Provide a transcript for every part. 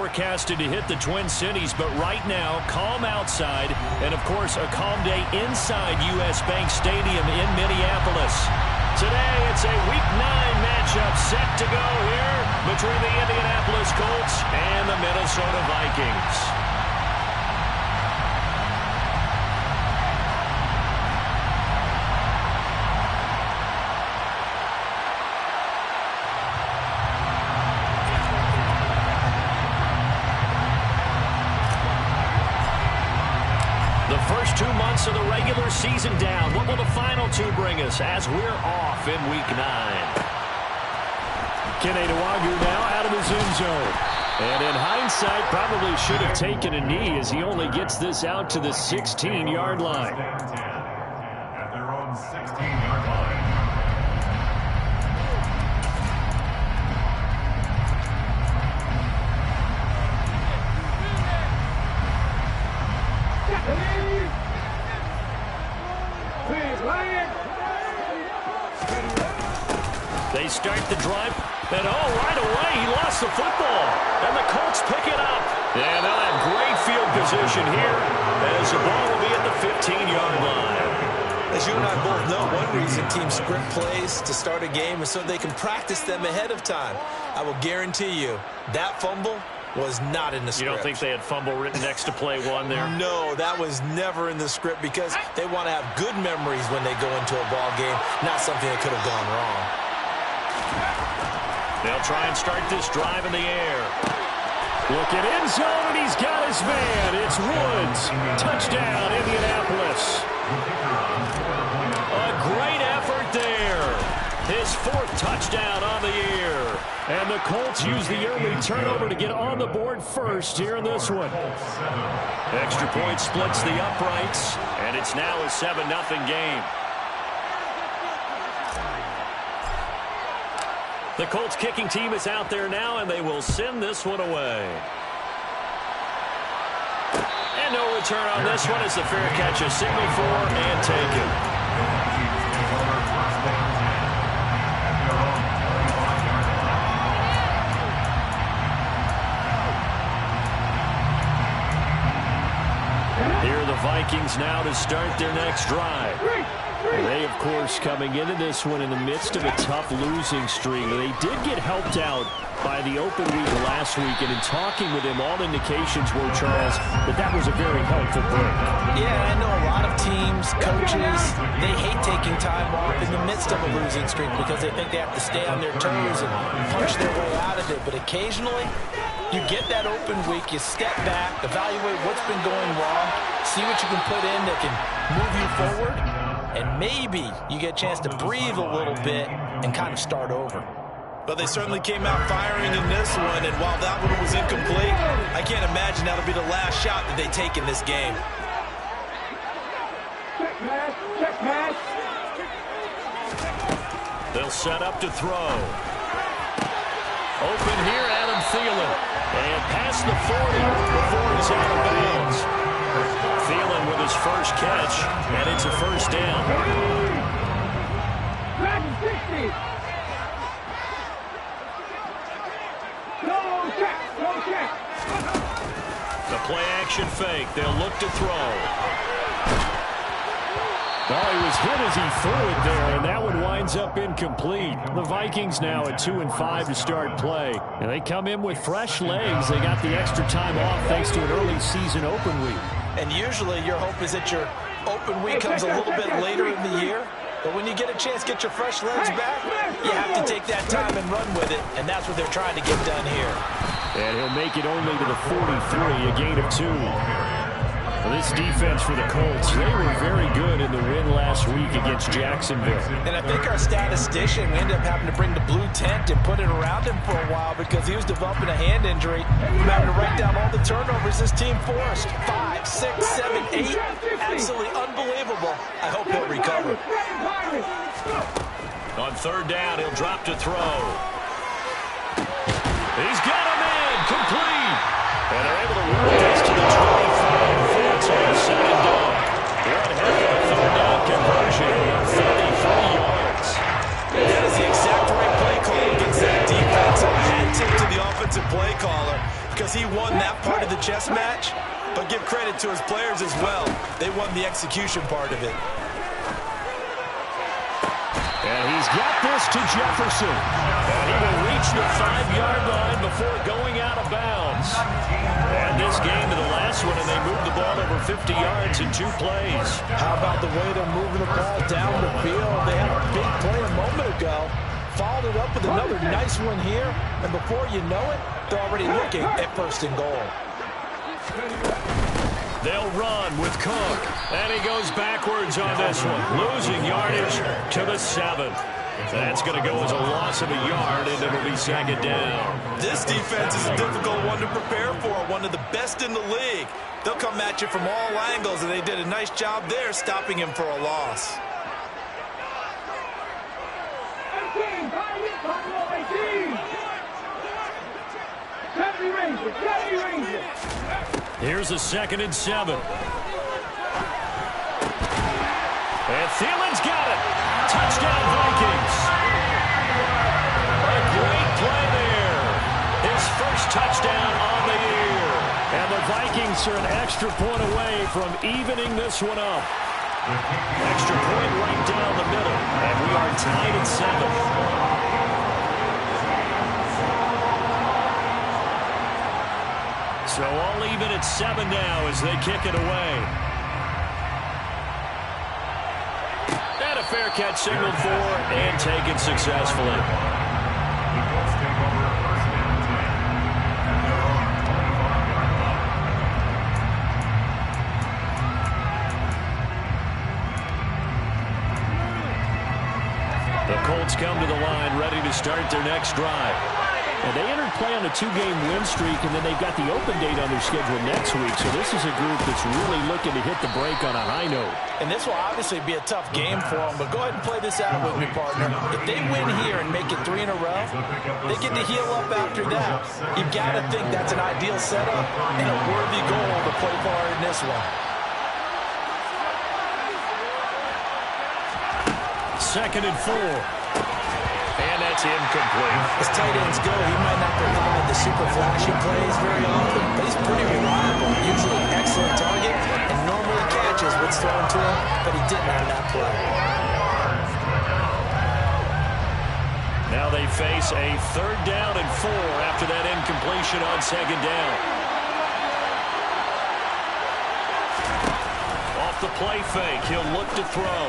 forecasted to hit the Twin Cities, but right now, calm outside, and of course, a calm day inside U.S. Bank Stadium in Minneapolis. Today, it's a Week 9 matchup set to go here between the Indianapolis Colts and the Minnesota Vikings. The first 2 months of the regular season down. What will the final 2 bring us as we're off in Week 9? Kthegifted now out of his end zone. And in hindsight, probably should have taken a knee as he only gets this out to the 16-yard line. At their own 16-yard line. They start the drive, and right away he lost the football, and the Colts pick it up. Yeah, they'll have great field position here as the ball will be at the 15-yard line. As you and I both know, one reason teams script plays to start a game is so they can practice them ahead of time. I will guarantee you that fumble was not in the script. You don't think they had fumble written next to play 1 there? No, that was never in the script because they want to have good memories when they go into a ball game, not something that could have gone wrong. They'll try and start this drive in the air. Look at end zone, and he's got his man. It's Woods. Touchdown, Indianapolis. A great effort there. His 4th touchdown on the year. And the Colts use the early turnover to get on the board first here in this one. Extra point splits the uprights, and it's now a 7-0 game. The Colts kicking team is out there now, and they will send this one away. And no return on this one as the fair catch is signaled for and taken. Here are the Vikings now to start their next drive. They, of course, coming into this one in the midst of a tough losing streak. They did get helped out by the open week last week, and in talking with him, all indications were, Charles, that was a very helpful break. Yeah, I know a lot of teams, coaches, they hate taking time off in the midst of a losing streak because they think they have to stay on their toes and punch their way out of it. But occasionally, you get that open week, you step back, evaluate what's been going wrong, see what you can put in that can move you forward, and maybe you get a chance to breathe a little bit and kind of start over. But they certainly came out firing in this one, and while that one was incomplete, I can't imagine that'll be the last shot that they take in this game. Check pass. They'll set up to throw. Open here, Adam Thielen. And past the 40 before he's out of bounds. Thielen with his first catch, and it's a first down. Back 60. No check. The play-action fake. They'll look to throw. Well, he was hit as he threw it there, and that one winds up incomplete. The Vikings now at 2-5 to start play. And they come in with fresh legs. They got the extra time off thanks to an early season open week. And usually your hope is that your open week comes a little bit later in the year. But when you get a chance to get your fresh legs back, you have to take that time and run with it. And that's what they're trying to get done here. And he'll make it only to the 43, a gain of 2. Well, this defense for the Colts, they were very good in the win last week against Jacksonville. And I think our statistician, we ended up having to bring the blue tent and put it around him for a while because he was developing a hand injury. From having to write down all the turnovers this team forced. 5, 6, 7, 8. Absolutely unbelievable. I hope he'll recover. On third down, he'll drop to throw. He's got him in, complete. And they're able to work this to the 25 before it's all said and done. One heck of a third down conversion, 33 yards. That is the exact right play call against that defense. A hat tip to the offensive play caller because he won that part of the chess match, but give credit to his players as well. They won the execution part of it. And he's got this to Jefferson. And he will reach the 5-yard line before going out of bounds. And this game to the last one, and they moved the ball over 50 yards in 2 plays. How about the way they're moving the ball down the field? They had a big play a moment ago. Followed it up with another nice one here. And before you know it, they're already looking at 1st and goal. They'll run with Cook. And he goes backwards on this one. Losing yardage to the 7. That's going to go as a loss of a yard, and it'll be 2nd down. This defense is a difficult one to prepare for, one of the best in the league. They'll come at you from all angles, and they did a nice job there stopping him for a loss. Here's a 2nd and 7. And Thielen's got it. Touchdown, Vikings. A great play there. His first touchdown on the year. And the Vikings are an extra point away from evening this one up. Extra point right down the middle. And we are tied at 7. So all even at 7 now as they kick it away. And a fair catch signaled for and taken successfully. The Colts take over 1st and 10 at their own 25-yard line. The Colts come to the line ready to start their next drive. And they entered play on a 2-game win streak, and then they've got the open date on their schedule next week. So this is a group that's really looking to hit the break on a high note. And this will obviously be a tough game for them, but go ahead and play this out with me, partner. If they win here and make it 3 in a row, they get to heal up after that. You've got to think that's an ideal setup and a worthy goal to play for in this one. 2nd and 4. And that's incomplete. As tight ends go, he might not provide the super flashy plays very often, but he's pretty reliable. Usually an excellent target and normally catches what's thrown to him, but he didn't on that play. Now they face a 3rd down and 4 after that incompletion on 2nd down. Off the play fake, he'll look to throw.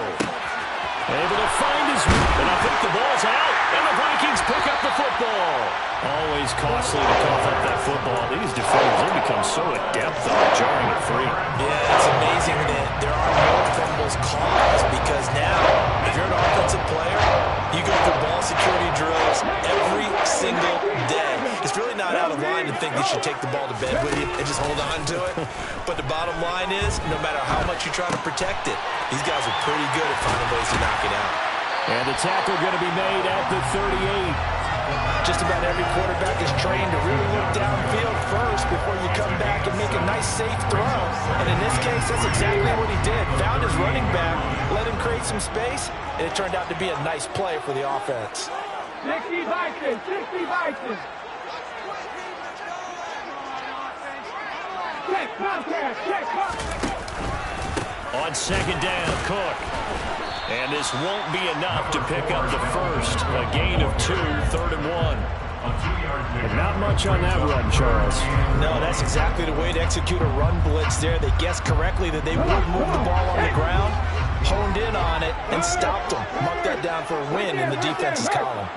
Able to find his, and I think the ball's out, and the Vikings pick up the football. Always costly to cough up that football. These defenders, they become so adept on jarring it free. Yeah, it's amazing that there are more fumbles caused because now, if you're an offensive player, you go through ball security drills every single day. It's really not out of line to think you should take the ball to bed with you and just hold on to it. But the bottom line is, no matter how much you try to protect it, these guys are pretty good at finding ways to knock it out. And the tackle going to be made at the 38. Just about every quarterback is trained to really look downfield first before you come back and make a nice, safe throw. And in this case, that's exactly what he did. Found his running back, let him create some space, and it turned out to be a nice play for the offense. 60 Vikings, 60 Vikings. Check contact, check contact. On 2nd down, Cook. And this won't be enough to pick up the first. A gain of 2, 3rd and 1. And not much on that run, Charles. No, that's exactly the way to execute a run blitz there. They guessed correctly that they would move the ball on the ground, honed in on it, and stopped them. Mark that down for a win in the defense's column.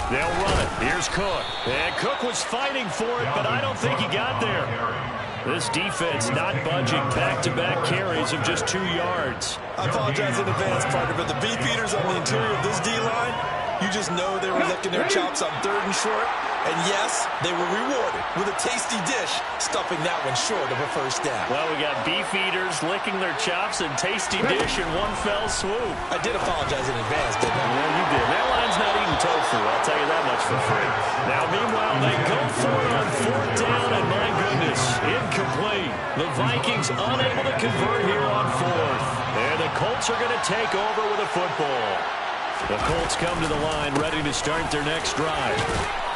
They'll run it. Here's Cook. And Cook was fighting for it, but I don't think he got there. This defense not budging. Back-to-back carries of just 2 yards. I apologize in advance, partner, but the beef eaters on the interior of this D-line, you just know they were licking their chops on 3rd and short. And yes, they were rewarded with a tasty dish, stuffing that one short of a first down. Well, we got beef eaters licking their chops and tasty dish in one fell swoop. I did apologize in advance, didn't I? Well, you did. That line's not eating tofu, I'll tell you that much for free. Now, meanwhile, they go for it on 4th down, and my goodness, incomplete. The Vikings unable to convert here on 4th. And the Colts are going to take over with a football. The Colts come to the line ready to start their next drive.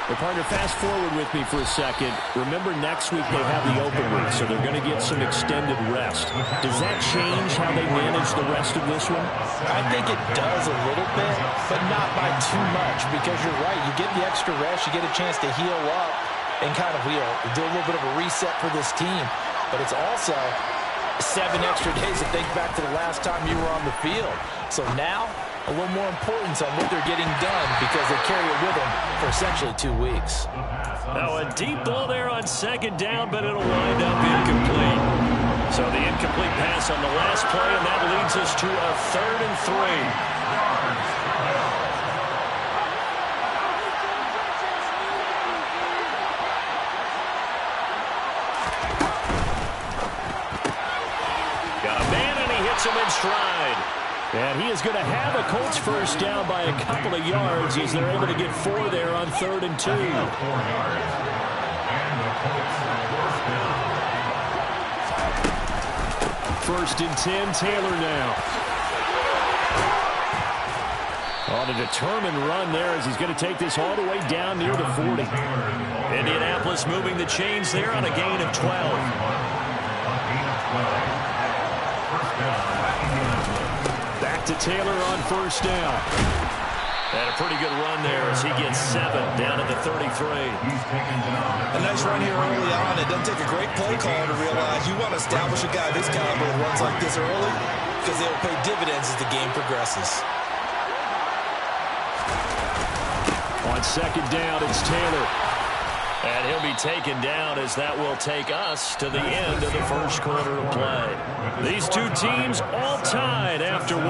Well, partner, fast forward with me for a second. Remember, next week they have the open week, so they're going to get some extended rest. Does that change how they manage the rest of this one? I think it does a little bit, but not by too much, because you're right. You get the extra rest, you get a chance to heal up and kind of do a little bit of a reset for this team. But it's also 7 extra days to think back to the last time you were on the field. So now, a little more importance on what they're getting done because they carry it with them for essentially 2 weeks. Now a deep ball there on second down, but it'll wind up incomplete. So the incomplete pass on the last play, and that leads us to a 3rd and 3. Him in stride. And he is going to have a Colts first down by a couple of yards as they're able to get 4 there on 3rd and 2. First and 10, Taylor now. On a determined run there as he's going to take this all the way down near the 40. Indianapolis moving the chains there on a gain of 12. Back to Taylor on first down. And a pretty good run there as he gets 7 down at the 33. A nice run here early on. It doesn't take a great play call to realize you want to establish a guy this caliber that runs like this early because they'll pay dividends as the game progresses. On second down, it's Taylor. And he'll be taken down as that will take us to the end of the first quarter of play. These two teams all tied after 1.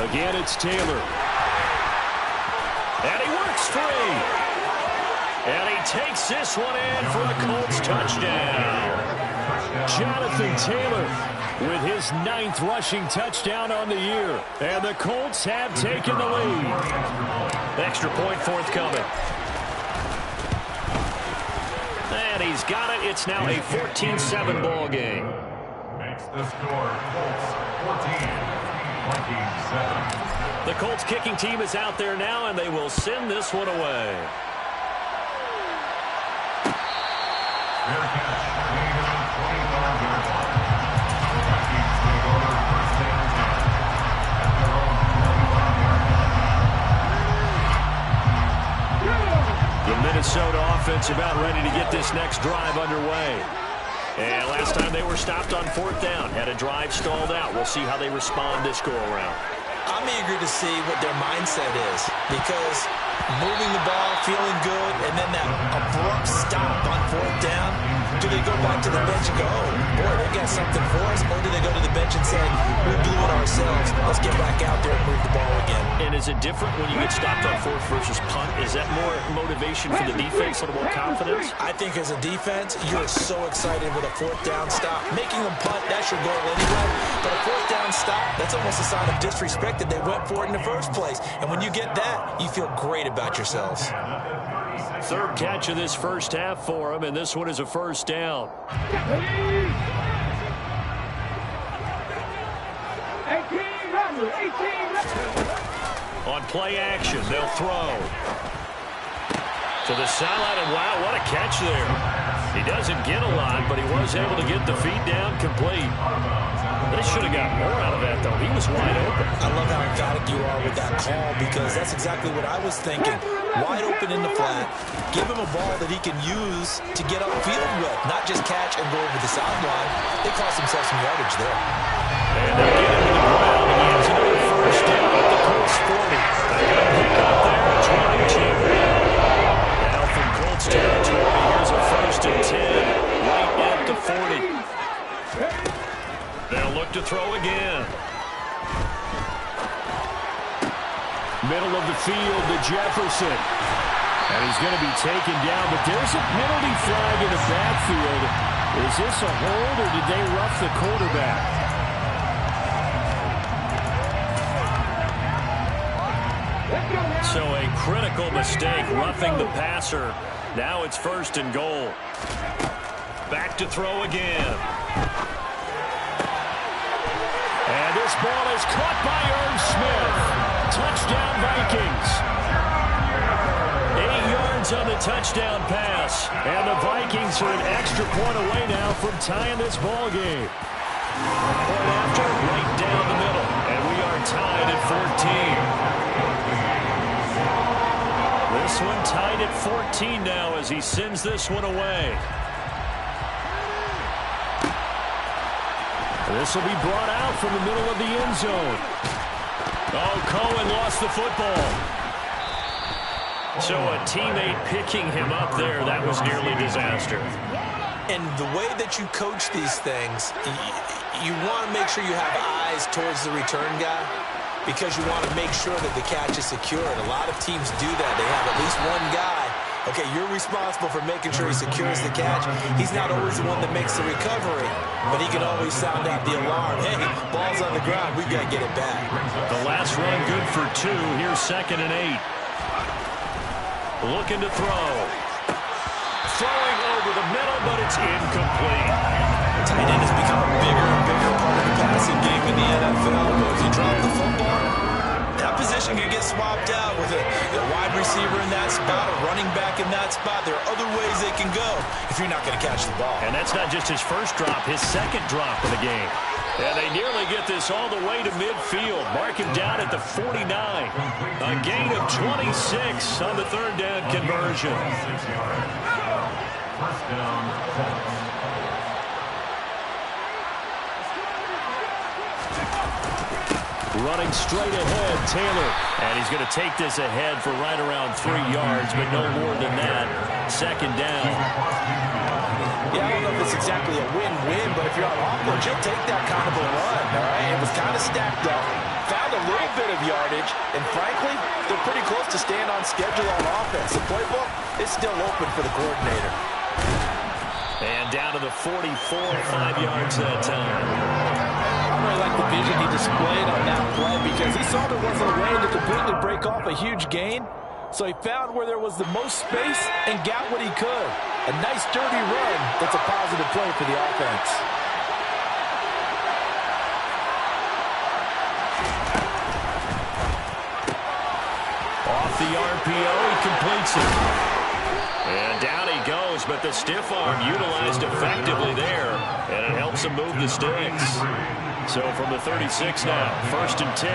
Again, it's Taylor. And he works free. And he takes this one in for a Colts touchdown. Jonathan Taylor with his 9th rushing touchdown on the year. And the Colts have taken the lead. Extra point forthcoming. And he's got it. It's now a 14-7 ball game. Makes the score Colts 14-27. The Colts kicking team is out there now, and they will send this one away. Fair catch. Made on 25-yard line. Vikings take over first and 10 at their own 25-yard line. The Minnesota offense about ready to get this next drive underway. And last time they were stopped on 4th down. Had a drive stalled out. We'll see how they respond this go-around. I'm eager to see what their mindset is because moving the ball, feeling good, and then that abrupt stop on 4th down, do they go back to the bench and go, oh, boy, they've got something for us, or do they go to the bench and say, we blew it ourselves, let's get back out there and move the ball again? And is it different when you get stopped on 4th versus punt? Is that more motivation for the defense, a little more confidence? I think as a defense, you're so excited with a 4th down stop. Making them punt, that's your goal anyway, but a 4th down stop, that's almost a sign of disrespect that they went for it in the first place. And when you get that, you feel great about yourselves. 3rd catch of this first half for him, and this one is a first down. 18. On play action, they'll throw. To the sideline, and wow, what a catch there. He doesn't get a lot, but he was able to get the feet down complete. They should have got more out of that, though. He was wide open. I love how emphatic you are with that call because that's exactly what I was thinking. Wide open in the flat. Give him a ball that he can use to get upfield with, not just catch and go over the sideline. They cost themselves some yardage there. And they'll get him to the ground. He has another first down at the Colts 40. They got a pick up there at 22. Now from Colts territory, here's a first and 10 right at the 40. They'll look to throw again. Middle of the field to Jefferson. And he's going to be taken down, but there's a penalty flag in the backfield. Is this a hold, or did they rough the quarterback? So a critical mistake, roughing the passer. Now it's 1st and goal. Back to throw again. And this ball is caught by Irv Smith. Touchdown Vikings. 8 yards on the touchdown pass. And the Vikings are an extra point away now from tying this ball game. Point after, right down the middle. And we are tied at 14. This one tied at 14 now as he sends this one away. This will be brought out from the middle of the end zone. Oh, Cohen lost the football. So a teammate picking him up there, that was nearly disaster. And the way that you coach these things, you want to make sure you have eyes towards the return guy because you want to make sure that the catch is secure. And a lot of teams do that. They have at least one guy. Okay, you're responsible for making sure he secures the catch. He's not always the one that makes the recovery, but he can always sound out the alarm. Hey, ball's on the ground. We've got to get it back. The last run good for 2. Here's 2nd and 8. Looking to throw. Throwing over the middle, but it's incomplete. Tight end has become a bigger and bigger part of the passing game in the NFL. But if you drop the football, that position can get swapped out with a wide receiver in that spot, a running back in that spot. There are other ways they can go if you're not going to catch the ball. And that's not just his first drop, his 2nd drop of the game. And they nearly get this all the way to midfield. Mark him down at the 49. A gain of 26 on the 3rd down conversion. 1st down, Colts. Running straight ahead, Taylor. And he's going to take this ahead for right around 3 yards, but no more than that. 2nd down. Yeah, I don't know if it's exactly a win-win, but if you're on offense, you'll take that kind of a run, all right? It was kind of stacked up, found a little bit of yardage, and frankly, they're pretty close to staying on schedule on offense. The playbook is still open for the coordinator. And down to the 44, 5 yards that time. I really like the vision he displayed on that play because he saw there wasn't a way to completely break off a huge gain. So he found where there was the most space and got what he could. A nice, dirty run that's a positive play for the offense. Off the RPO, he completes it. And down he goes, but the stiff arm utilized effectively there, and it helps him move the sticks. So from the 36 now, 1st and 10.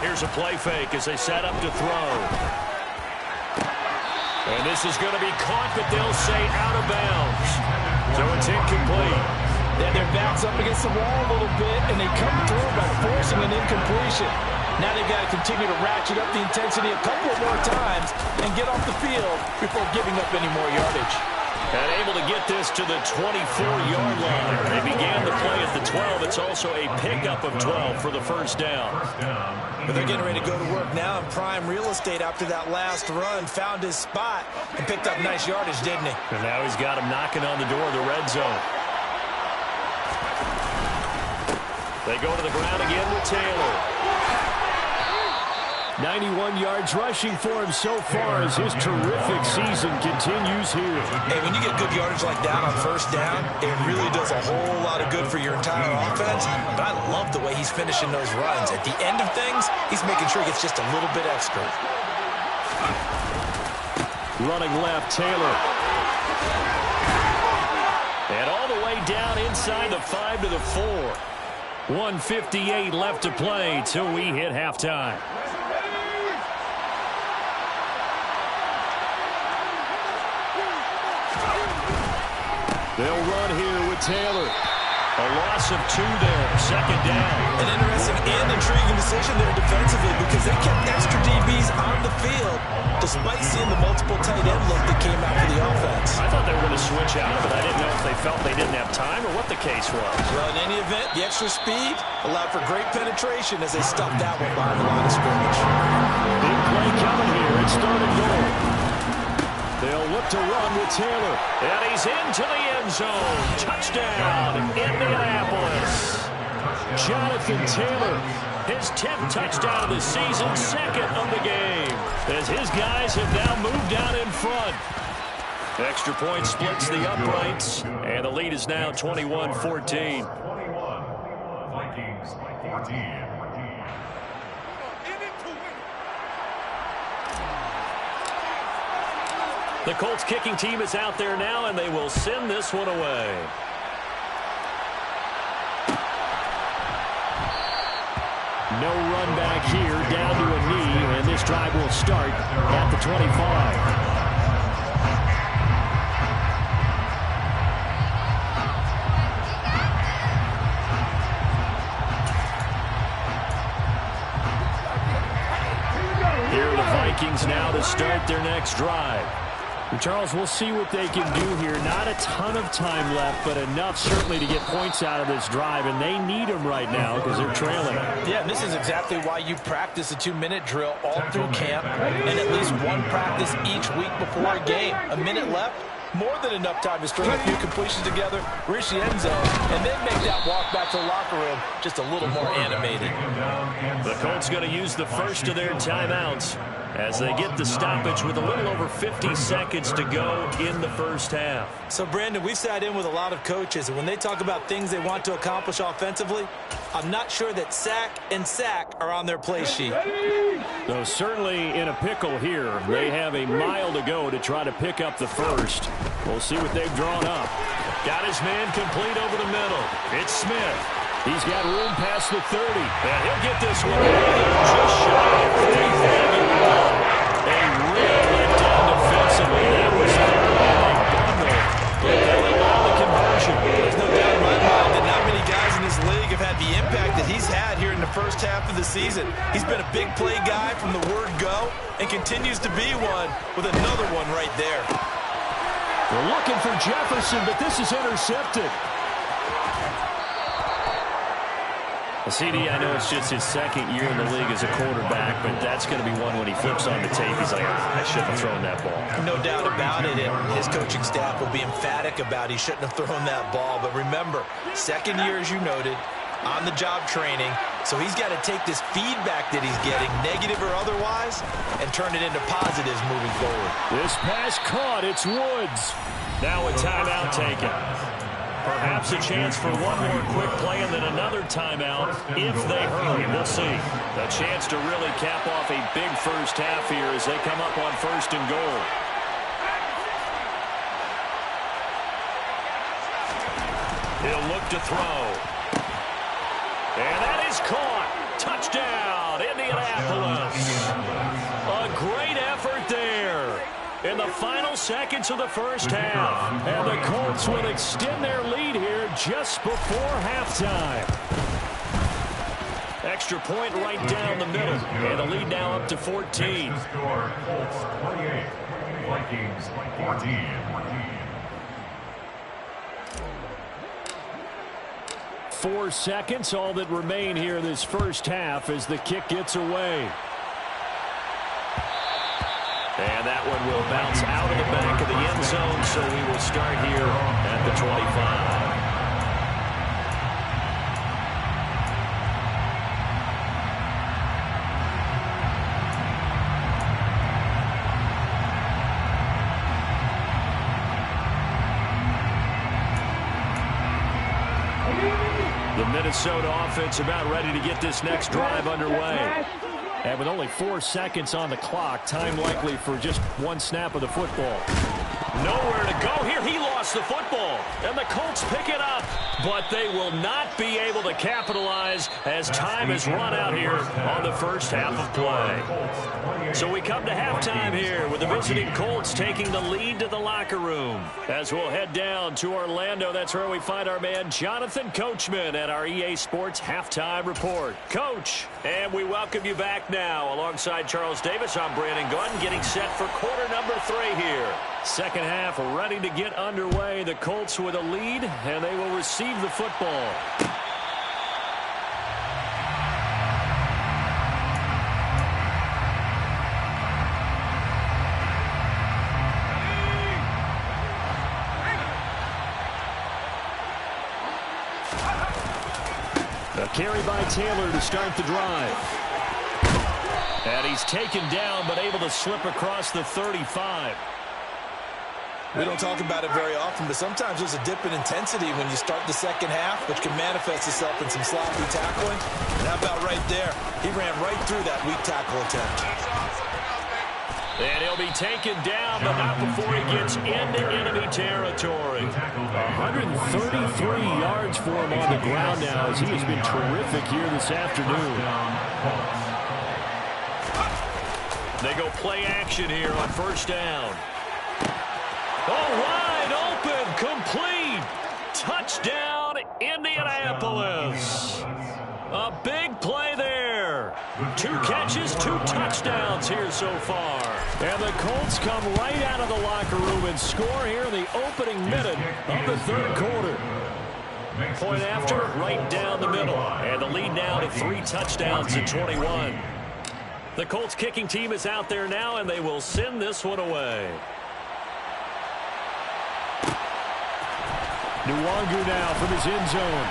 Here's a play fake as they set up to throw. And this is going to be caught, but they'll say out of bounds. So it's incomplete. Then their back's up against the wall a little bit, and they come through by forcing an incompletion. Now they've got to continue to ratchet up the intensity a couple of more times and get off the field before giving up any more yardage. And able to get this to the 24-yard line. They began the play at the 12. It's also a pickup of 12 for the 1st down. But they're getting ready to go to work now in prime real estate after that last run. Found his spot and picked up nice yardage, didn't he? And now he's got him knocking on the door of the red zone. They go to the ground again with Taylor. 91 yards rushing for him so far as his terrific season continues here. Hey, when you get good yardage like that on 1st down, it really does a whole lot of good for your entire offense. But I love the way he's finishing those runs. At the end of things, he's making sure he gets just a little bit extra. Running left, Taylor. And all the way down inside the 5 to the 4. 1:58 left to play till we hit halftime. They'll run here with Taylor. A loss of 2 there, 2nd down. An interesting and intriguing decision there defensively because they kept extra DBs on the field despite seeing the multiple tight end look that came out for the offense. I thought they were going to switch out, but I didn't know if they felt they didn't have time or what the case was. Well, in any event, the extra speed allowed for great penetration as they stuffed that one behind the line of scrimmage. Big play coming here. It's 3rd and goal. They'll look to run with Taylor. And he's into the end zone. Touchdown, Indianapolis. Jonathan Taylor, his 10th touchdown of the season, second of the game, as his guys have now moved out in front. Extra point splits the uprights, and the lead is now 21-14. 21, Vikings 14. The Colts kicking team is out there now, and they will send this one away. No run back here, down to a knee, and this drive will start at the 25. Here are the Vikings now to start their next drive. Charles, we'll see what they can do here. Not a ton of time left, but enough certainly to get points out of this drive, and they need them right now because they're trailing. Yeah, this is exactly why you practice a 2-minute drill all through camp and at least one practice each week before a game. A minute left, more than enough time to string a few completions together, reach the end zone, and then make that walk back to the locker room just a little more animated. The Colts going to use the first of their timeouts as they get the stoppage with a little over 50 seconds to go in the first half. So, Brandon, we sat in with a lot of coaches, and when they talk about things they want to accomplish offensively, I'm not sure that sack and sack are on their play sheet. Though certainly in a pickle here. They have a mile to go to try to pick up the first. We'll see what they've drawn up. Got his man complete over the middle. It's Smith. He's got room past the 30. And he'll get this one just shy of 331. A real letdown defensively. That was third and a bundle. But they allow the conversion. There's no doubt in my mind that not many guys in this league have had the impact that he's had here in the first half of the season. He's been a big play guy from the word go and continues to be one with another one right there. They're looking for Jefferson, but this is intercepted. CD, I know it's just his second year in the league as a quarterback, but that's going to be one when he flips on the tape. He's like, I shouldn't have thrown that ball. No doubt about it, and his coaching staff will be emphatic about he shouldn't have thrown that ball. But remember, second year, as you noted, on-the-job training, so he's got to take this feedback that he's getting, negative or otherwise, and turn it into positives moving forward. This pass caught. It's Woods. Now a timeout taken. Perhaps a chance for one more quick play and then another timeout if they hurry. We'll see. A chance to really cap off a big first half here as they come up on first and goal. He'll look to throw. And that is caught. Touchdown, Indianapolis. A great effort there in the final seconds of the first half. And the Colts will extend their lead here just before halftime. Extra point right down the middle. And the lead now up to 14. Score, Colts 28, Vikings 14. 4 seconds, all that remain here this first half as the kick gets away. And that one will bounce out of the back of the end zone, so we will start here at the 25. The Minnesota offense about ready to get this next drive underway. And with only 4 seconds on the clock, time likely for just one snap of the football. Nowhere to go here. He lost the football. And the Colts pick it up. But they will not be able to capitalize as time has run out here on the first half of play. So we come to halftime here with the visiting Colts taking the lead to the locker room. As we'll head down to Orlando, that's where we find our man Jonathan Coachman at our EA Sports Halftime Report. Coach, and we welcome you back now. Alongside Charles Davis, I'm Brandon Gunn, getting set for quarter number 3 here. Second half ready to get underway. The Colts with a lead, and they will receive the football. A carry by Taylor to start the drive. And he's taken down, but able to slip across the 35. We don't talk about it very often, but sometimes there's a dip in intensity when you start the second half, which can manifest itself in some sloppy tackling. And how about right there? He ran right through that weak tackle attempt. And he'll be taken down, but not before he gets into enemy territory. 133 yards for him on the ground now, as he has been terrific here this afternoon. They go play action here on first down. Oh, wide open, complete. Touchdown, Indianapolis. A big play there. 2 catches, 2 touchdowns here so far. And the Colts come right out of the locker room and score here in the opening minute of the third quarter. Point after, right down the middle. And the lead now to 3 touchdowns at 21. The Colts kicking team is out there now, and they will send this one away. Nwangu now from his end zone.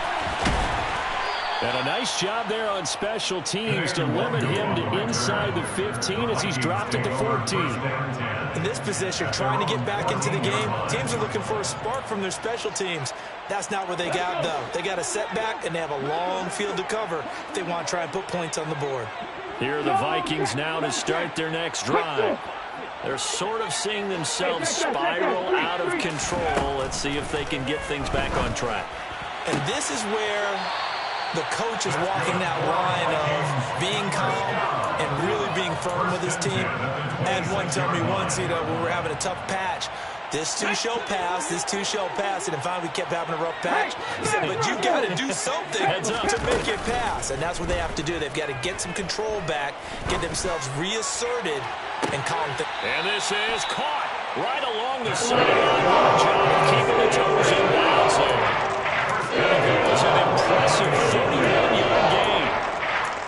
And a nice job there on special teams to limit him to inside the 15 as he's dropped it to 14. In this position, trying to get back into the game, teams are looking for a spark from their special teams. That's not what they got, though. They got a setback, and they have a long field to cover if they want to try and put points on the board. Here are the Vikings now to start their next drive. They're sort of seeing themselves spiral out of control. Let's see if they can get things back on track. And this is where the coach is walking that line of being calm and really being firm with his team. I had one tell me once, when we were having a tough patch, this too shall pass, this too shall pass. And finally we kept having a rough patch. He said, but you got to do something to make it pass. And that's what they have to do. They've got to get some control back, get themselves reasserted, and calm things. And this is caught right along the sideline. What a job of keeping the toes in bounds there. It was an impressive 31-yard gain.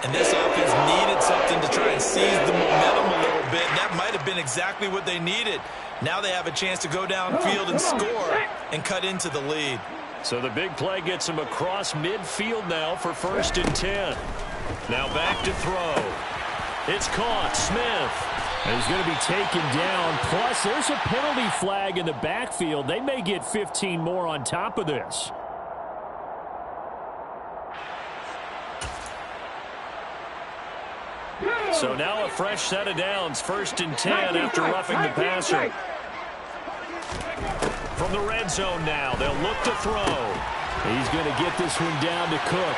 And this offense needed something to try and seize the momentum a little bit. And that might have been exactly what they needed. Now they have a chance to go downfield and score and cut into the lead. So the big play gets him across midfield now for 1st and 10. Now back to throw. It's caught. Smith. And he's going to be taken down. Plus, there's a penalty flag in the backfield. They may get 15 more on top of this. So now a fresh set of downs. 1st and 10 after roughing the passer. From the red zone now, they'll look to throw. He's going to get this one down to Cook.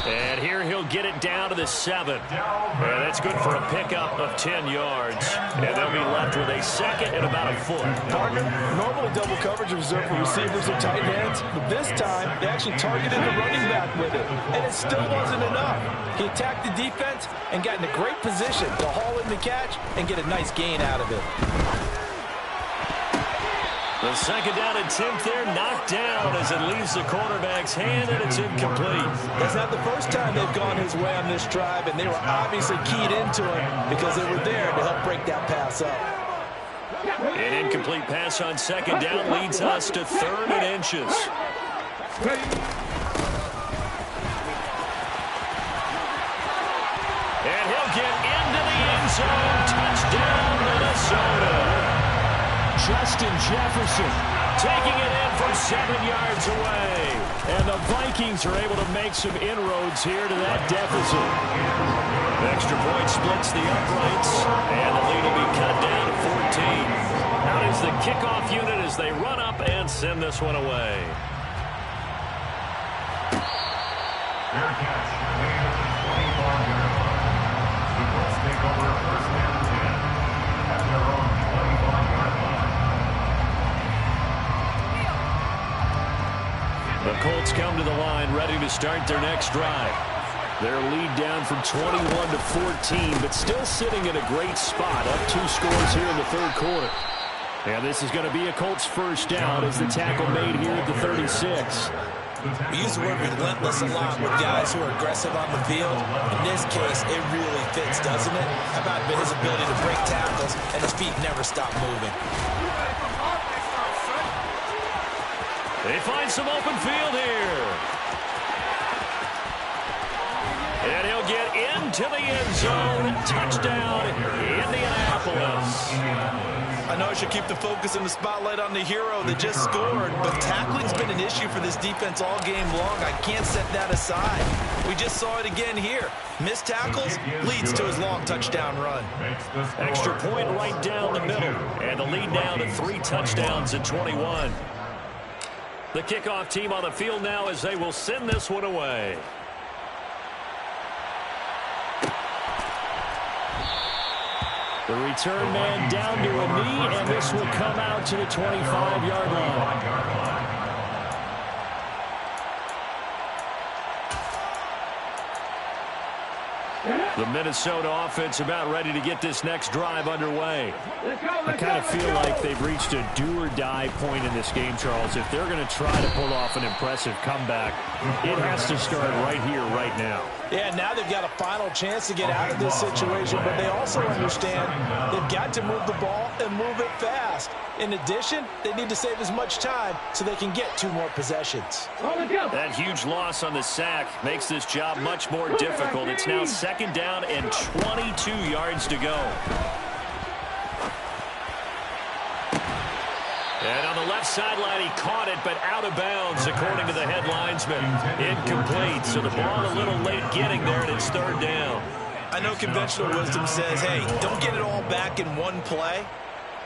And here he'll get it down to the 7. And that's good for a pickup of 10 yards. And they'll be left with a second and about a foot. Partner, normally double coverage is reserved for receivers and tight ends, but this time they actually targeted the running back with it, and it still wasn't enough. He attacked the defense and got in a great position to haul in the catch and get a nice gain out of it. The second down attempt there knocked down as it leaves the quarterback's hand, and it's incomplete. That's not the first time they've gone his way on this drive, and they were obviously keyed into it because they were there to help break that pass up. An incomplete pass on second down leads us to 3rd and inches. And he'll get into the end zone. Touchdown, Minnesota. Justin Jefferson taking it in from 7 yards away. And the Vikings are able to make some inroads here to that deficit. Extra point splits the uprights, and the lead will be cut down to 14. Out is the kickoff unit as they run up and send this one away. Fair catch. Gain of 25-yard line. The Colts take over 1st and 10 at their own 25-yard line. The Colts come to the line ready to start their next drive. Their lead down from 21 to 14, but still sitting in a great spot. Up 2 scores here in the third quarter. And this is going to be a Colts first down as the tackle made here at the 36. We use the word relentless a lot with guys who are aggressive on the field. In this case, it really fits, doesn't it? How about his ability to break tackles and his feet never stop moving? They find some open field here. into the end zone. Touchdown, Indianapolis. I know I should keep the focus and the spotlight on the hero that just scored, but tackling's been an issue for this defense all game long. I can't set that aside. We just saw it again here. Missed tackles leads to his long touchdown run. Extra point right down the middle, and the lead now to 3 touchdowns in 21. The kickoff team on the field now as they will send this one away. The return man down to a knee, and this will come out to the 25-yard line. The Minnesota offense about ready to get this next drive underway. I kind of feel like they've reached a do-or-die point in this game, Charles. If they're going to try to pull off an impressive comeback, it has to start right here, right now. Yeah, now they've got a final chance to get out of this situation, but they also understand they've got to move the ball and move it fast. In addition, they need to save as much time so they can get 2 more possessions. That huge loss on the sack makes this job much more difficult. It's now 2nd down and 22 yards to go. And on the left sideline, he caught it, but out of bounds, according to the head linesman. Incomplete, so the ball a little late getting there, and it's 3rd down. I know conventional wisdom says, hey, don't get it all back in one play.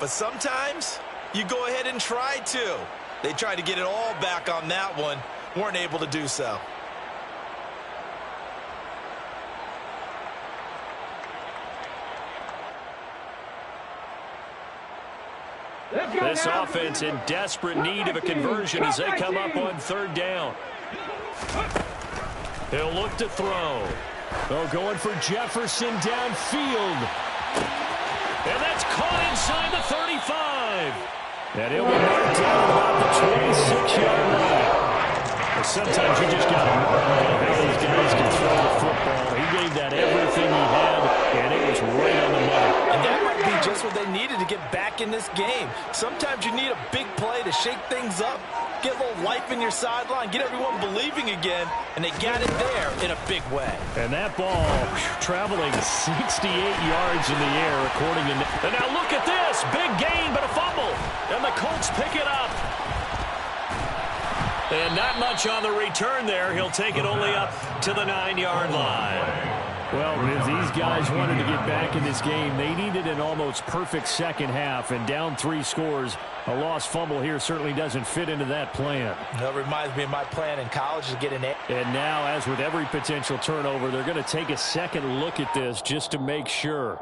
But sometimes you go ahead and try to. They tried to get it all back on that one. Weren't able to do so. This offense in desperate need of a conversion as they come up on 3rd down. He'll look to throw. Oh, going for Jefferson downfield. And that's caught inside the 35. And he'll be marked down about the 26-yard line. Well, sometimes you just got to mark how these guys can throw the football. He gave that everything he had, and it was right on the money. And that might be just what they needed to get back in this game. Sometimes you need a big play to shake things up, get a little life in your sideline, get everyone believing again, and they got it there in a big way. And that ball traveling 68 yards in the air, according to... And now look at this. Big gain, but a fumble. And the Colts pick it up. And not much on the return there. He'll take it only up to the 9-yard line. Well, if these guys wanted to get back in this game, they needed an almost perfect second half, and down 3 scores. A lost fumble here certainly doesn't fit into that plan. That reminds me of my plan in college to get an A. And now, as with every potential turnover, they're going to take a second look at this just to make sure.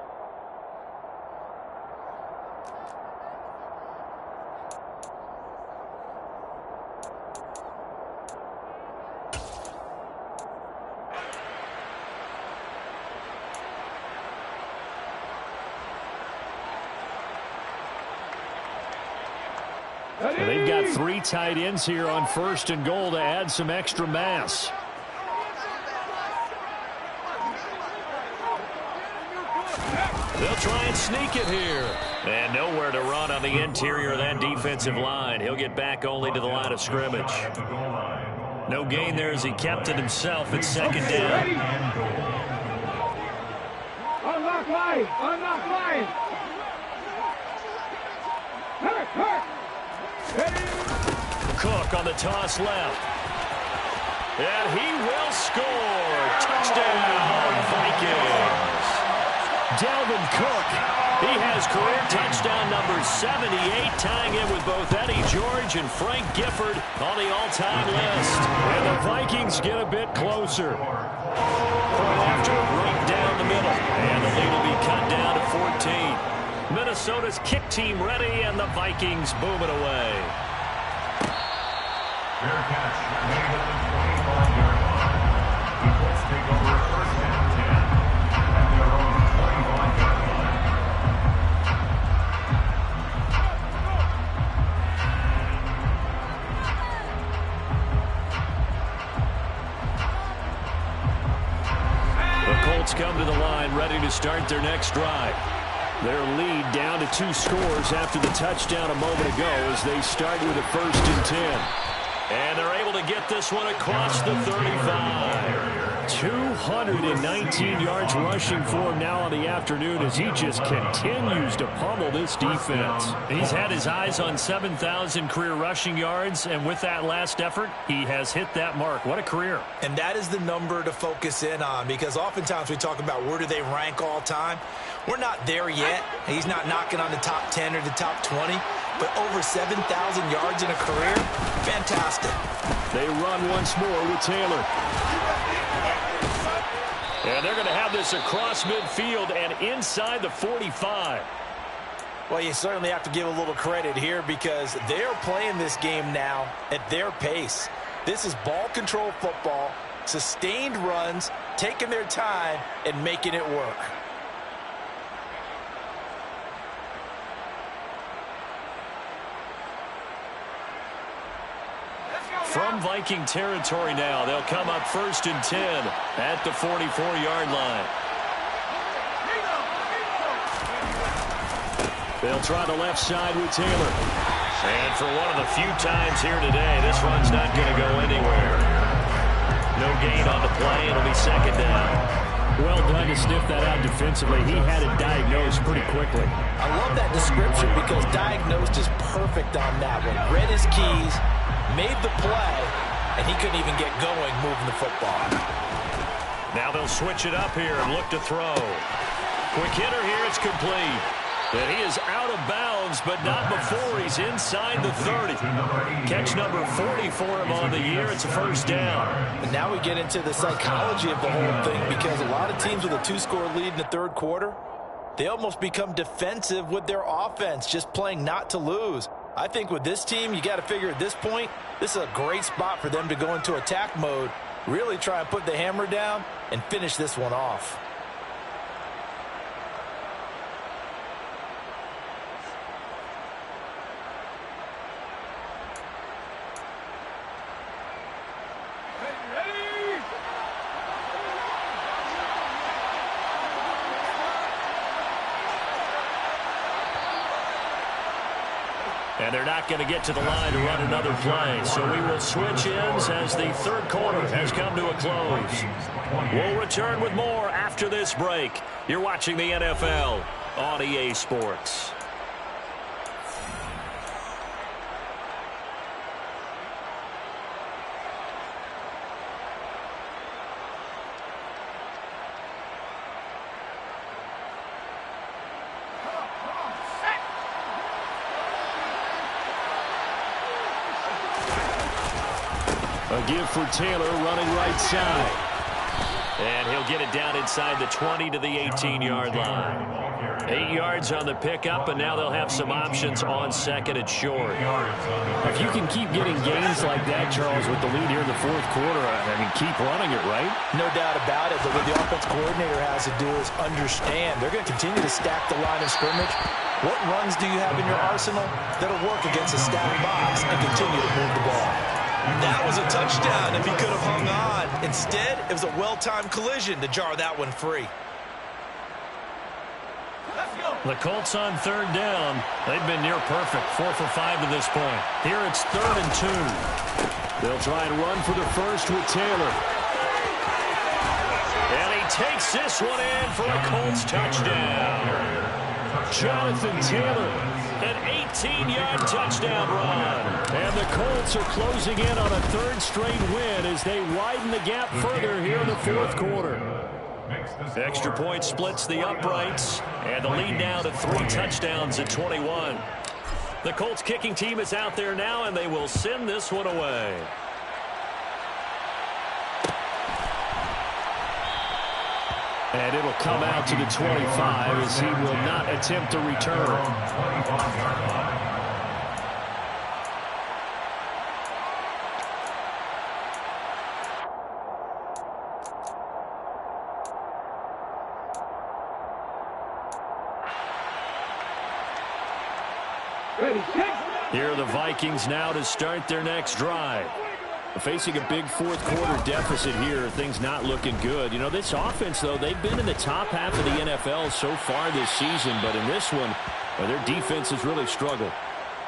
And they've got 3 tight ends here on 1st and goal to add some extra mass. They'll try and sneak it here. And nowhere to run on the interior of that defensive line. He'll get back only to the line of scrimmage. No gain there as he kept it himself at 2nd down. Unlock line! Unlock line! Hurt! Cook on the toss left. And he will score. Touchdown, Vikings. Dalvin Cook. He has career touchdown number 78, tying it with both Eddie George and Frank Gifford on the all-time list. And the Vikings get a bit closer. Point after right down the middle. And the lead will be cut down to 14. Minnesota's kick team ready, and the Vikings boom it away. Fair catch made at the 25-yard line. The Colts take over 1st and 10 at their own 25-yard line. The Colts come to the line ready to start their next drive. Their lead down to 2 scores after the touchdown a moment ago as they start with a 1st and 10. And they're able to get this one across the 35. 200 119 yards rushing for him now on the afternoon as he just continues to pummel this defense. He's had his eyes on 7,000 career rushing yards, and with that last effort, he has hit that mark. What a career. And that is the number to focus in on, because oftentimes we talk about where do they rank all time. We're not there yet. He's not knocking on the top 10 or the top 20, but over 7,000 yards in a career, fantastic. They run once more with Taylor. And they're going to have this across midfield and inside the 45. Well, you certainly have to give a little credit here because they're playing this game now at their pace. This is ball control football, sustained runs, taking their time, and making it work. From Viking territory now, they'll come up 1st and 10 at the 44-yard line. They'll try the left side with Taylor. And for one of the few times here today, this run's not going to go anywhere. No gain on the play. It'll be 2nd down. Well done to sniff that out defensively. He had it diagnosed pretty quickly. I love that description because diagnosed is perfect on that one. Read his keys, made the play, and he couldn't even get going moving the football. Now they'll switch it up here and look to throw. Quick hitter here, it's complete. And he is out of bounds, but not before he's inside the 30. Catch number 40 for him on the year. It's a 1st down. And now we get into the psychology of the whole thing because a lot of teams with a 2-score lead in the 3rd quarter, they almost become defensive with their offense, just playing not to lose. I think with this team, you got to figure at this point, this is a great spot for them to go into attack mode, really try and put the hammer down and finish this one off. And they're not going to get to the line to run another play. So we will switch ends as the 3rd quarter has come to a close. We'll return with more after this break. You're watching the NFL on EA Sports. A give for Taylor running right side. And he'll get it down inside the 20 to the 18-yard line. 8 yards on the pickup, and now they'll have some options on 2nd and short. If you can keep getting gains like that, Charles, with the lead here in the 4th quarter, I mean, keep running it, right? No doubt about it, but what the offense coordinator has to do is understand. They're going to continue to stack the line of scrimmage. What runs do you have in your arsenal that'll work against a stacked box and continue to move the ball? That was a touchdown if he could have hung on. Instead, it was a well-timed collision to jar that one free. The Colts on 3rd down. They've been near perfect, 4 for 5 to this point. Here it's 3rd and 2. They'll try and run for the first with Taylor. And he takes this one in for a Colts touchdown. Jonathan Taylor, an 18-yard touchdown run. And the Colts are closing in on a 3rd straight win as they widen the gap further here in the 4th quarter. Extra point splits the uprights, and the lead now to 3 touchdowns at 21. The Colts kicking team is out there now, and they will send this one away. And it'll come out to the 25 as he will not attempt to return. Here are the Vikings now to start their next drive. Facing a big 4th quarter deficit here, things not looking good. You know, this offense, though, they've been in the top half of the NFL so far this season, but in this one, their defense has really struggled.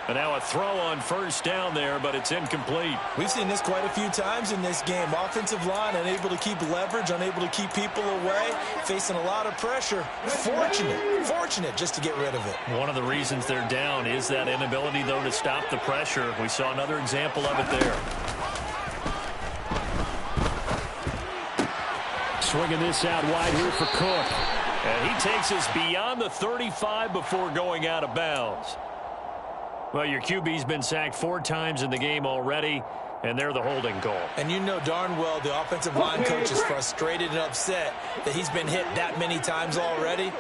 And now a throw on first down there, but it's incomplete. We've seen this quite a few times in this game. Offensive line unable to keep leverage, unable to keep people away, facing a lot of pressure. Fortunate just to get rid of it. One of the reasons they're down is that inability, though, to stop the pressure. We saw another example of it there. Swinging this out wide here for Cook. And he takes us beyond the 35 before going out of bounds. Well, your QB's been sacked 4 times in the game already, and they're the holding call. And you know darn well the offensive line coach is frustrated and upset that he's been hit that many times already.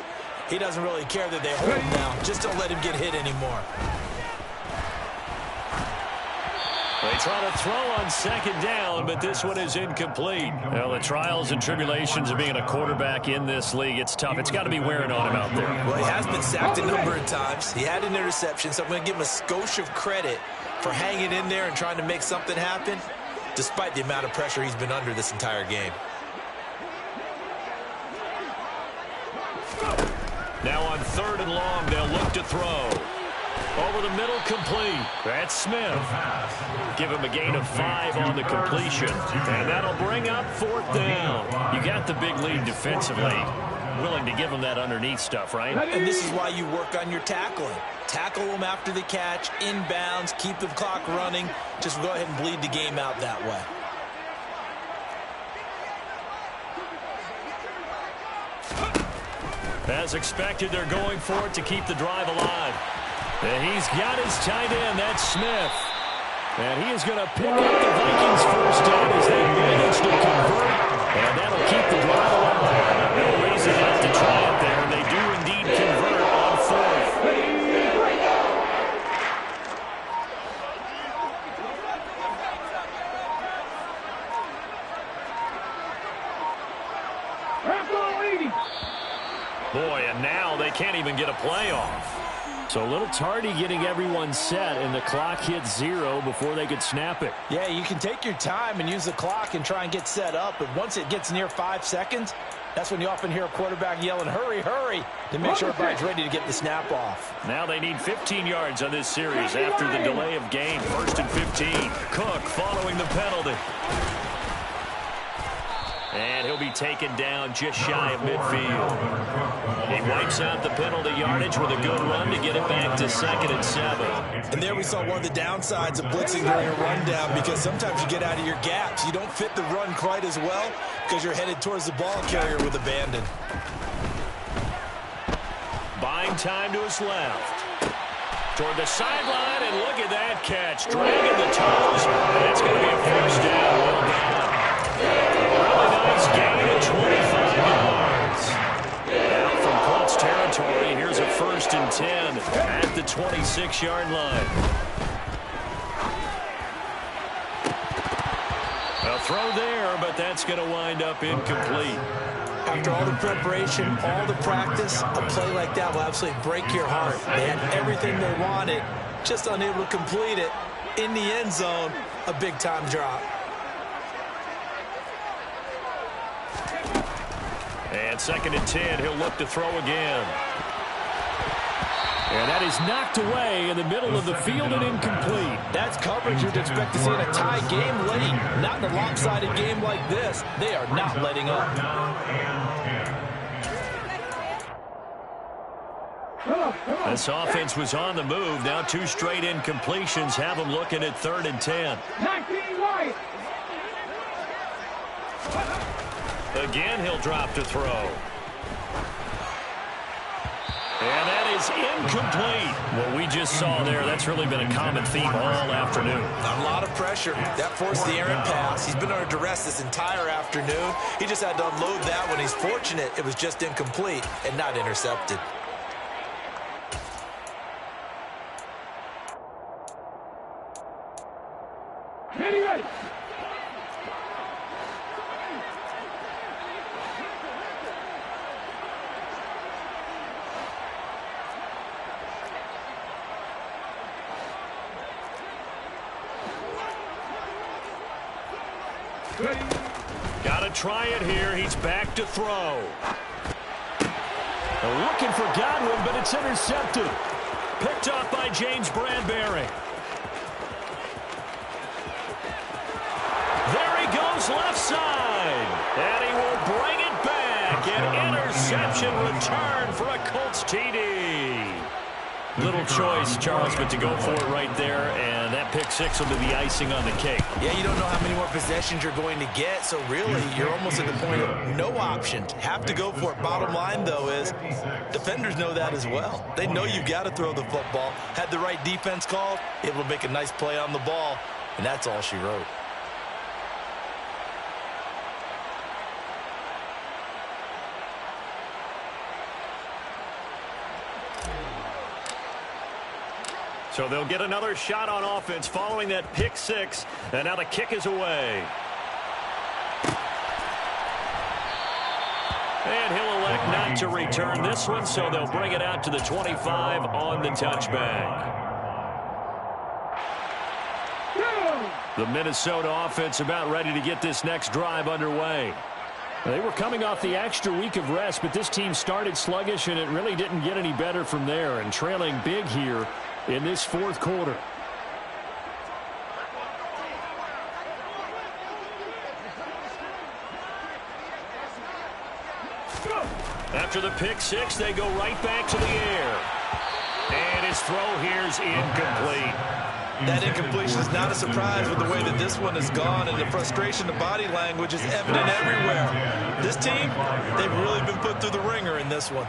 He doesn't really care that they hold him now. Just don't let him get hit anymore. They try to throw on second down, but this one is incomplete. Well, the trials and tribulations of being a quarterback in this league, it's tough. It's got to be wearing on him out there. Well, he has been sacked a number of times. He had an interception, so I'm going to give him a skosh of credit for hanging in there and trying to make something happen, despite the amount of pressure he's been under this entire game. Now on 3rd and long, they'll look to throw. Over the middle, complete. That's Smith. Give him a gain of 5 on the completion. And that'll bring up 4th down. You got the big lead defensively. Willing to give him that underneath stuff, right? And this is why you work on your tackling. Tackle them after the catch, inbounds, keep the clock running. Just go ahead and bleed the game out that way. As expected, they're going for it to keep the drive alive. And he's got his tight end, that's Smith. And he is going to pick up the Vikings first down as they manage to convert. And that'll keep the drive alive. No reason not to try it there. And they do indeed convert on 4th. Boy, and now they can't even get a play off. So a little tardy getting everyone set, and the clock hits 0 before they could snap it. Yeah, you can take your time and use the clock and try and get set up, but once it gets near 5 seconds, that's when you often hear a quarterback yelling, hurry, hurry, to make sure everybody's ready to get the snap off. Now they need 15 yards on this series after the delay of game. 1st and 15. Cook following the penalty. And he'll be taken down just shy of midfield. He wipes out the penalty yardage with a good run to get it back to 2nd and 7. And there we saw one of the downsides of blitzing during a rundown, because sometimes you get out of your gaps. You don't fit the run quite as well because you're headed towards the ball carrier with abandon. Buying time to his left. Toward the sideline, and look at that catch. Dragging the toes. That's going to be a first down. Well done. Really nice gain at 25 yards. Out from Colts territory, here's a 1st and 10 at the 26-yard line. A throw there, but that's going to wind up incomplete. After all the preparation, all the practice, a play like that will absolutely break your heart. They had everything they wanted, just unable to complete it. In the end zone, a big-time drop. And 2nd and 10, he'll look to throw again. And that is knocked away in the middle of the field and incomplete. That's coverage you'd expect to see in a tie game late. Not in a lopsided game like this. They are not letting up. This offense was on the move. Now 2 straight incompletions have them looking at 3rd and 10. Again, he'll drop to throw. And that is incomplete. What we just saw there, that's really been a common theme all afternoon. A lot of pressure. That forced the errant pass. He's been under duress this entire afternoon. He just had to unload that one. He's fortunate it was just incomplete and not intercepted. Got to try it here. He's back to throw. Looking for Godwin, but it's intercepted. Picked off by James Bradbury. There he goes left side. And he will bring it back. An interception return for a Colts TD. Little choice, Charles, but to go for it right there, and that pick six will be the icing on the cake. Yeah, you don't know how many more possessions you're going to get, so really you're almost at the point of no option. Have to go for it. Bottom line, though, is defenders know that as well. They know you've got to throw the football. Had the right defense called, able to make a nice play on the ball, and that's all she wrote. So they'll get another shot on offense following that pick six. And now the kick is away. And he'll elect not to return this one, so they'll bring it out to the 25 on the touchback. The Minnesota offense about ready to get this next drive underway. They were coming off the extra week of rest, but this team started sluggish, and it really didn't get any better from there, and trailing big here in this fourth quarter. After the pick six, they go right back to the air. And his throw here's incomplete. That incompletion is not a surprise with the way that this one has gone, and the frustration, the body language is evident everywhere. This team, they've really been put through the ringer in this one.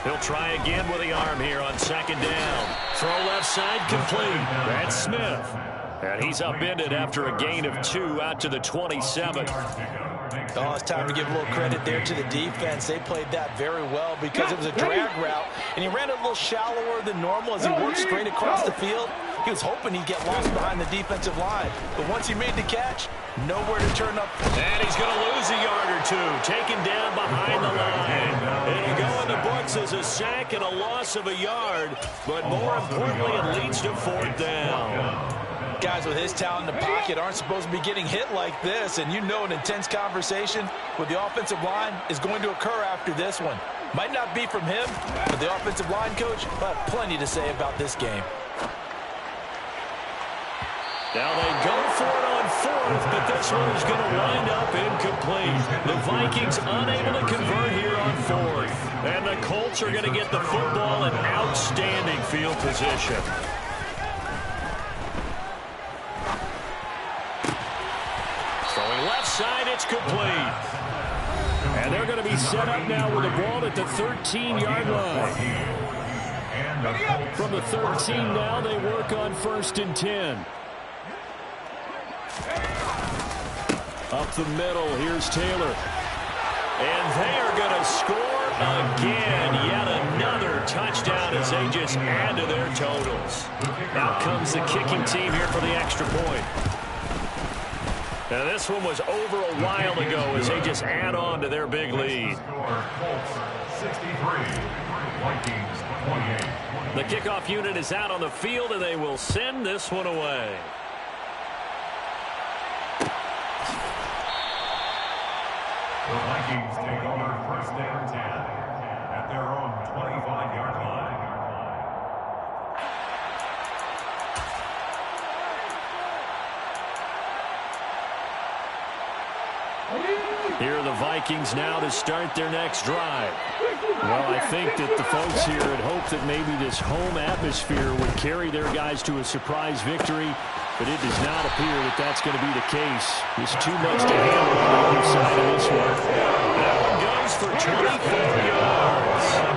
He'll try again with the arm here on second down. Throw left side complete. That's Smith. And he's upended after a gain of 2 out to the 27. Oh, it's time to give a little credit there to the defense. They played that very well because it was a drag route, and he ran a little shallower than normal as he worked straight across the field. He was hoping he'd get lost behind the defensive line, but once he made the catch, nowhere to turn up. And he's going to lose a yard or two, taken down behind the line. It'll go in the books as a sack and a loss of a yard, but more importantly, it leads to fourth down. Guys with his talent in the pocket aren't supposed to be getting hit like this, and you know an intense conversation with the offensive line is going to occur after this one. Might not be from him, but the offensive line coach will have plenty to say about this game. Now they go for it on fourth, but this one is going to wind up incomplete. The Vikings unable to convert here on fourth. And the Colts are going to get the football in outstanding field position. Throwing left side, it's complete. And they're going to be set up now with the ball at the 13-yard line. From the 13 now, they work on 1st and 10. Up the middle, here's Taylor. And they are going to score again. Yet another touchdown as they just add to their totals. Out comes the kicking team here for the extra point. Now this one was over a while ago as they just add on to their big lead. 63, Vikings 28. The kickoff unit is out on the field, and they will send this one away. The Vikings take over 1st and 10 at their own 25-yard line. Here are the Vikings now to start their next drive. Well, I think that the folks here had hoped that maybe this home atmosphere would carry their guys to a surprise victory, but it does not appear that that's going to be the case. There's too much to handle on the other side of this one. That one goes for 24 yards. So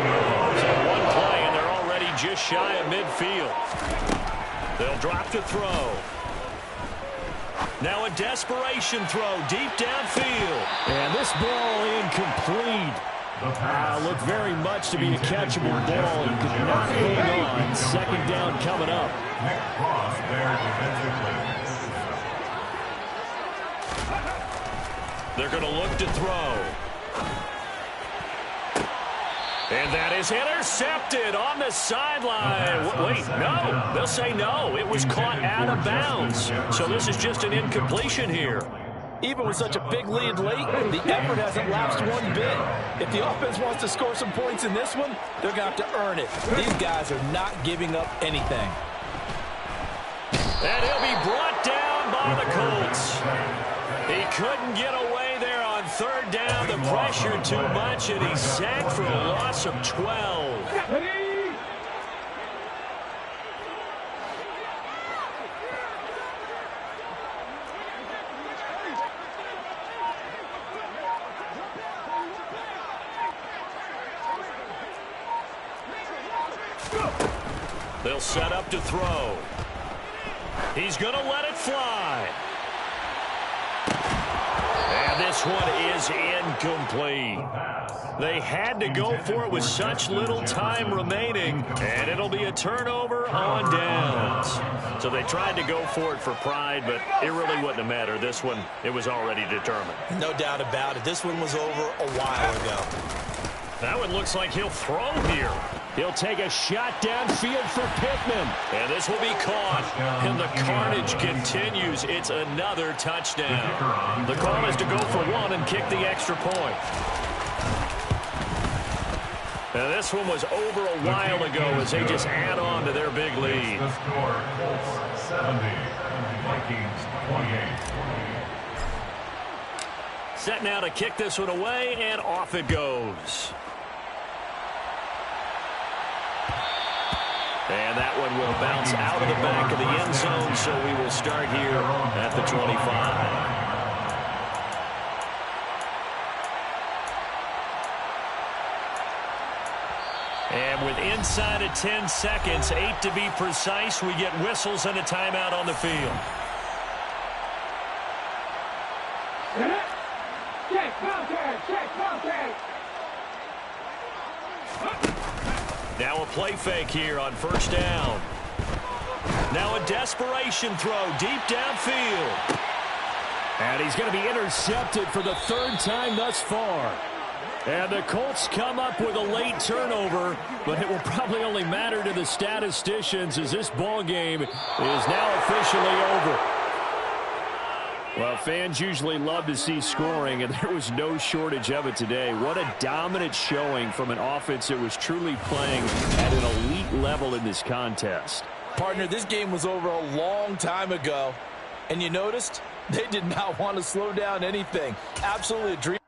one play, and they're already just shy of midfield. They'll drop to throw. Now a desperation throw deep downfield. And this ball incomplete. Looked very much to be a catchable ball and could not hang on. Second down coming up. Cross there defensively. They're going to look to throw. And that is intercepted on the sideline. Wait, no. They'll say no. It was caught out of bounds. So this is just an incompletion here. Even with such a big lead late, the effort hasn't lapsed one bit. If the offense wants to score some points in this one, they're going to have to earn it. These guys are not giving up anything. And he'll be brought down by the Colts. He couldn't get away there on third down. The pressure too much, and he's sacked for a loss of 12. They'll set up to throw. He's going to let it fly. And this one is incomplete. They had to go for it with such little time remaining, and it'll be a turnover on downs. So they tried to go for it for pride, but it really wouldn't have mattered. This one, it was already determined. No doubt about it. This one was over a while ago. That one looks like he'll throw here. He'll take a shot downfield for Pittman. And this will be caught. And the carnage continues. It's another touchdown. The call is to go for one and kick the extra point. And this one was over a while ago as they just add on to their big lead. The score, Colts 70, Vikings 28. Set now to kick this one away, and off it goes. And that one will bounce out of the back of the end zone, so we will start here at the 25. And with inside of 10 seconds, 8 to be precise, we get whistles and a timeout on the field. Check contact, check contact. Now a play fake here on first down. Now a desperation throw deep downfield. And he's going to be intercepted for the third time thus far. And the Colts come up with a late turnover, but it will probably only matter to the statisticians as this ball game is now officially over. Well, fans usually love to see scoring, and there was no shortage of it today. What a dominant showing from an offense that was truly playing at an elite level in this contest. Partner, this game was over a long time ago, and you noticed they did not want to slow down anything. Absolutely a dream.